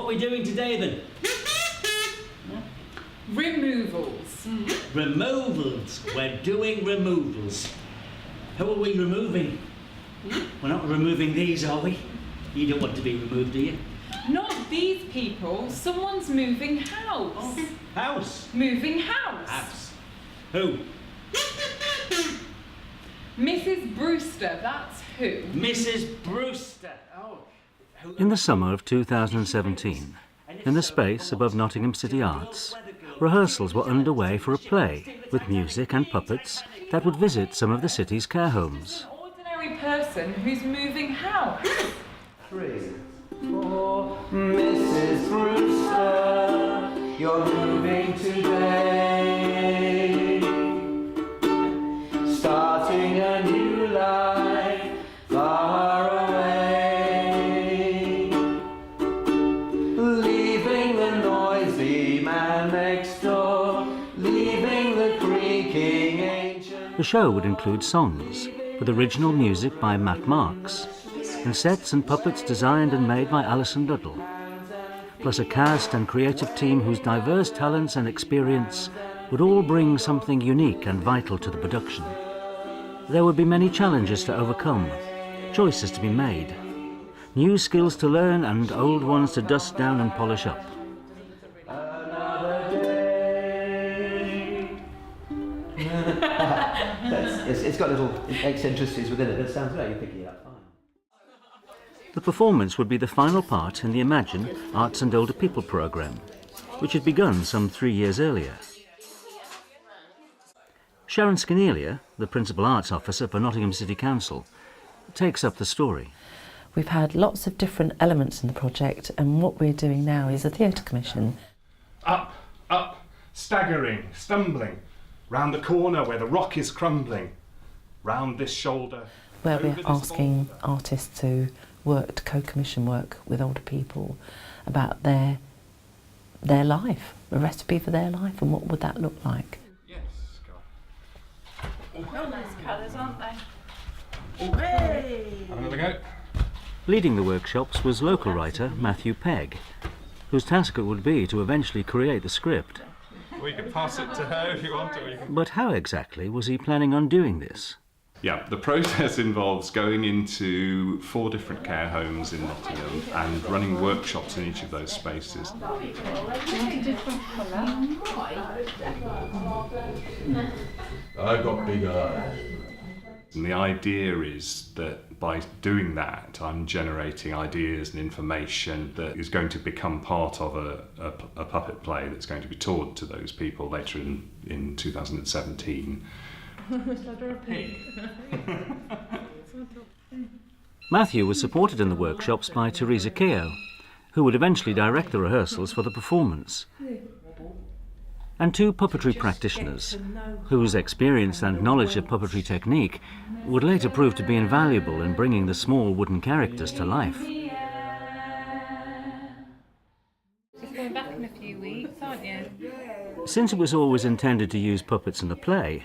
are we doing today then? Removals. Removals. We're doing removals. Who are we removing? We're not removing these, are we? You don't want to be removed, do you? Not these people. Someone's moving house. Oh. House? Moving house. House. Who? Mrs. Brewster, that's who. Mrs. Brewster. Oh. In the summer of 2017, in the space above Nottingham City Arts, rehearsals were underway for a play with music and puppets that would visit some of the city's care homes. An ordinary person who's moving house. 3, 4. Mrs. Brewster, you're moving today. Starting a new life far away. Leaving the noisy man next door. Leaving the creaking ancient. The show would include songs, with original music by Matt Marks, and sets and puppets designed and made by Alison Duddle, plus a cast and creative team whose diverse talents and experience would all bring something unique and vital to the production. There would be many challenges to overcome, choices to be made, new skills to learn and old ones to dust down and polish up. Another day. It's got little eccentricities within it. It sounds like you're picking it up fine. The performance would be the final part in the Imagine Arts and Older People programme, which had begun some 3 years earlier. Sharon Skenelia, the Principal Arts Officer for Nottingham City Council, takes up the story. We've had lots of different elements in the project, and what we're doing now is a theatre commission. Up, up, staggering, stumbling, round the corner where the rock is crumbling, round this shoulder. Where we're asking artists to co-commission work with older people about their life, a recipe for their life, and what would that look like. Yes, go on. Oh, nice colours, aren't they? Have another go. Leading the workshops was local writer Matthew Pegg, whose task it would be to eventually create the script. Or you can pass it to her if you want to. Or you can... But how exactly was he planning on doing this? Yeah, the process involves going into 4 different care homes in Nottingham and running workshops in each of those spaces. I've got big eyes. And the idea is that by doing that, I'm generating ideas and information that is going to become part of a puppet play that's going to be taught to those people later in 2017. Matthew was supported in the workshops by Teresa Keogh, who would eventually direct the rehearsals for the performance, and 2 puppetry practitioners, whose experience and knowledge of puppetry technique would later prove to be invaluable in bringing the small wooden characters to life. Just going back in a few weeks, aren't you? Since it was always intended to use puppets in the play,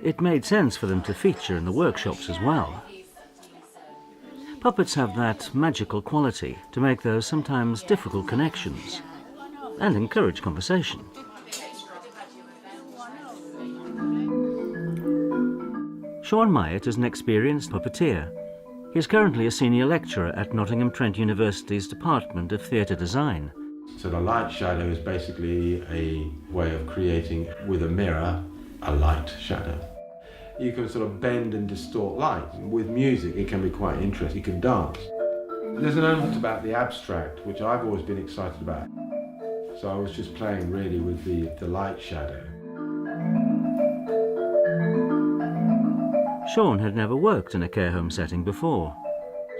it made sense for them to feature in the workshops as well. Puppets have that magical quality to make those sometimes difficult connections and encourage conversation. Sean Myatt is an experienced puppeteer. He is currently a senior lecturer at Nottingham Trent University's Department of Theatre Design. So the light shadow is basically a way of creating, with a mirror, a light shadow. You can sort of bend and distort light. With music, it can be quite interesting. You can dance. There's an element about the abstract, which I've always been excited about. So I was just playing really with the light shadow. Sean had never worked in a care home setting before.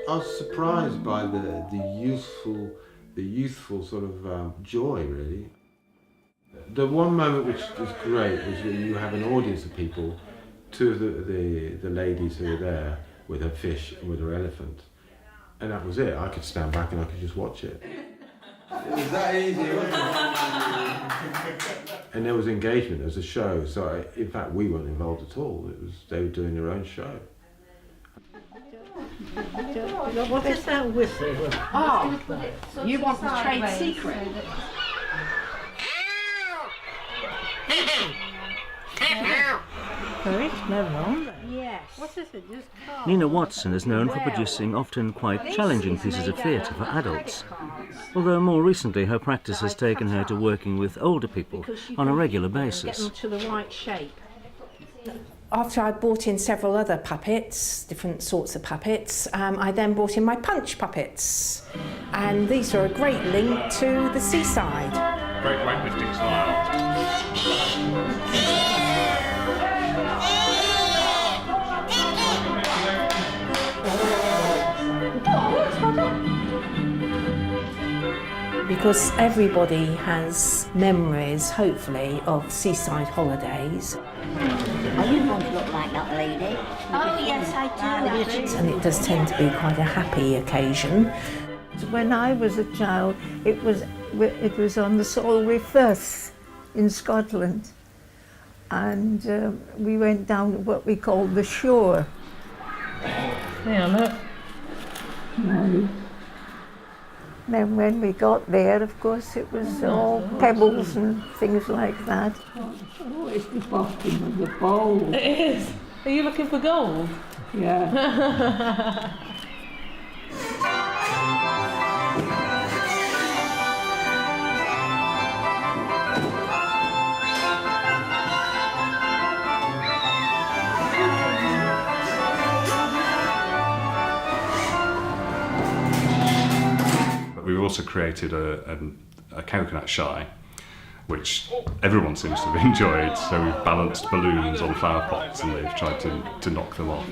I was surprised by the youthful sort of joy, really. The one moment which was great was that you have an audience of people, 2 of the ladies who were there with her fish and with her elephant, and that was it. I could stand back and I could just watch it. It was that easy, wasn't it? And there was engagement, there was a show, so in fact we weren't involved at all. They were doing their own show. What is that whistle? Oh, you want the trade secret? Very clever. Yes. What is it? Just called? Nina Watson is known for producing often quite challenging pieces of theatre for adults, although more recently her practice has taken her to working with older people on a regular Get basis. them to the right shape. After I brought in several other puppets, different sorts of puppets, I then brought in my punch puppets. And these are a great link to the seaside. Great weightlifting style. Because everybody has memories, hopefully, of seaside holidays. Oh, you want to look like that lady? Oh, yes, I do. And it does tend to be quite a happy occasion. When I was a child, it was on the Solway Firth in Scotland, and we went down to what we called the shore. Yeah, look. Then when we got there, of course, it was all pebbles and things like that. Oh, it's the bottom of the bowl. It is. Are you looking for gold? Yeah. We've also created a coconut shy, which everyone seems to have enjoyed. So we've balanced balloons on flower pots and they've tried to knock them off.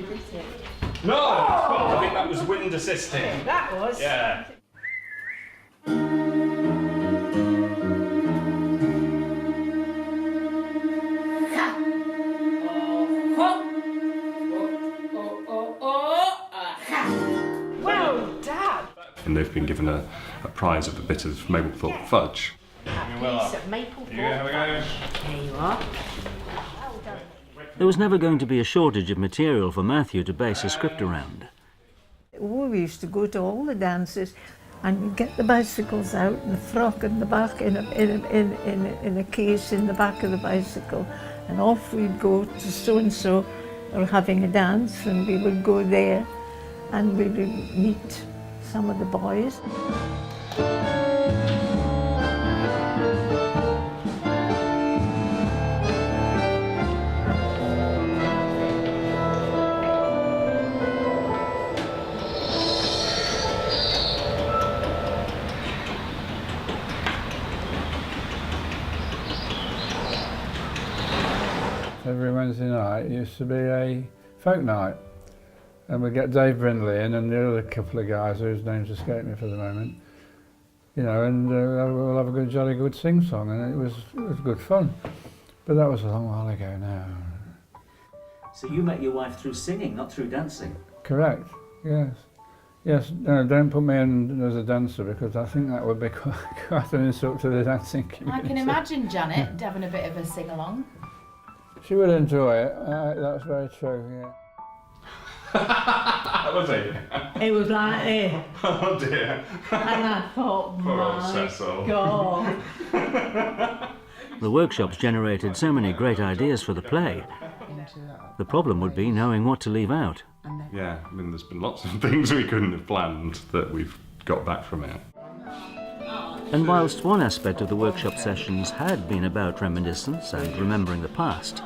No, I think that was wind assisting. That was? Yeah. Well done! And they've been given a prize of a bit of Maplethorpe fudge. A piece of maple Have a go. There you are. There was never going to be a shortage of material for Matthew to base a script around. Oh, we used to go to all the dances and we'd get the bicycles out and the frock in the back in a case in the back of the bicycle, and off we'd go to so-and-so or having a dance, and we would go there and we would meet some of the boys. Every Wednesday night used to be a folk night, and we'd get Dave Brindley in and the other couple of guys whose names escape me for the moment, you know, and we'll have a good, jolly good sing-song, and it was good fun. But that was a long while ago now. So you met your wife through singing, not through dancing? Correct, yes. Yes, no, don't put me in as a dancer because I think that would be quite an insult to the dancing community. I can imagine Janet having a bit of a sing-along. She would enjoy it, that's very true, yeah. Was it? It was like this. Oh dear. And I thought, Poor old my Cecil. God. The workshops generated so many great ideas for the play. The problem would be knowing what to leave out. Yeah, I mean, there's been lots of things we couldn't have planned that we've got back from it. And whilst one aspect of the workshop sessions had been about reminiscence and remembering the past,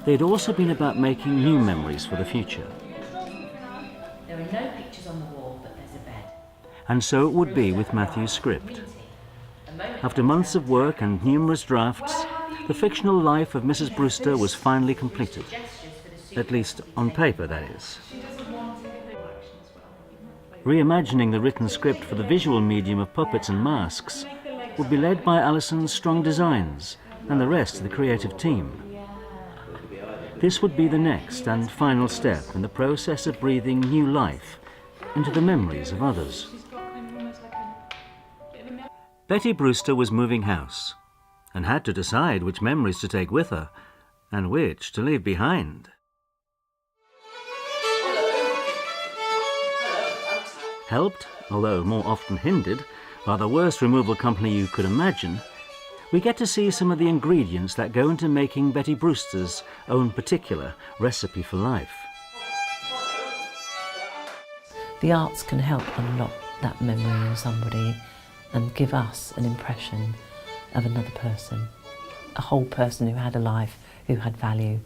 they'd also been about making new memories for the future. There are no pictures on the wall, but there's a bed. And so it would be with Matthew's script. After months of work and numerous drafts, the fictional life of Mrs. Brewster was finally completed. At least on paper, that is. Reimagining the written script for the visual medium of puppets and masks would be led by Alison's strong designs and the rest of the creative team. This would be the next and final step in the process of breathing new life into the memories of others. Betty Brewster was moving house and had to decide which memories to take with her and which to leave behind. helped, although more often hindered, by the worst removal company you could imagine, we get to see some of the ingredients that go into making Betty Brewster's own particular recipe for life. The arts can help unlock that memory in somebody and give us an impression of another person, a whole person who had a life, who had value,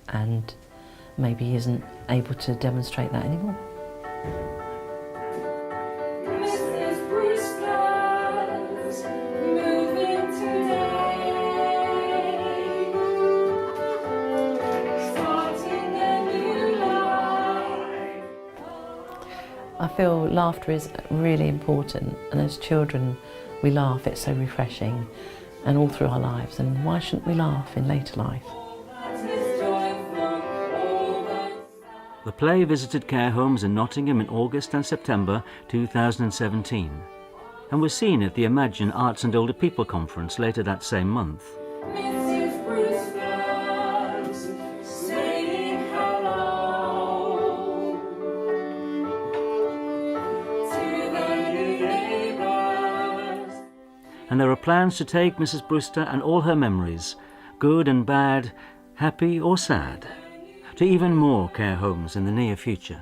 and maybe isn't able to demonstrate that anymore. Mrs. Brewster's moving today, starting a new life. I feel laughter is really important, and as children we laugh, it's so refreshing, and all through our lives, and why shouldn't we laugh in later life? The play visited care homes in Nottingham in August and September 2017 and was seen at the Imagine Arts and Older People Conference later that same month. Mrs. Brewster's saying hello to the new neighbours. And there are plans to take Mrs. Brewster and all her memories, good and bad, happy or sad, to even more care homes in the near future.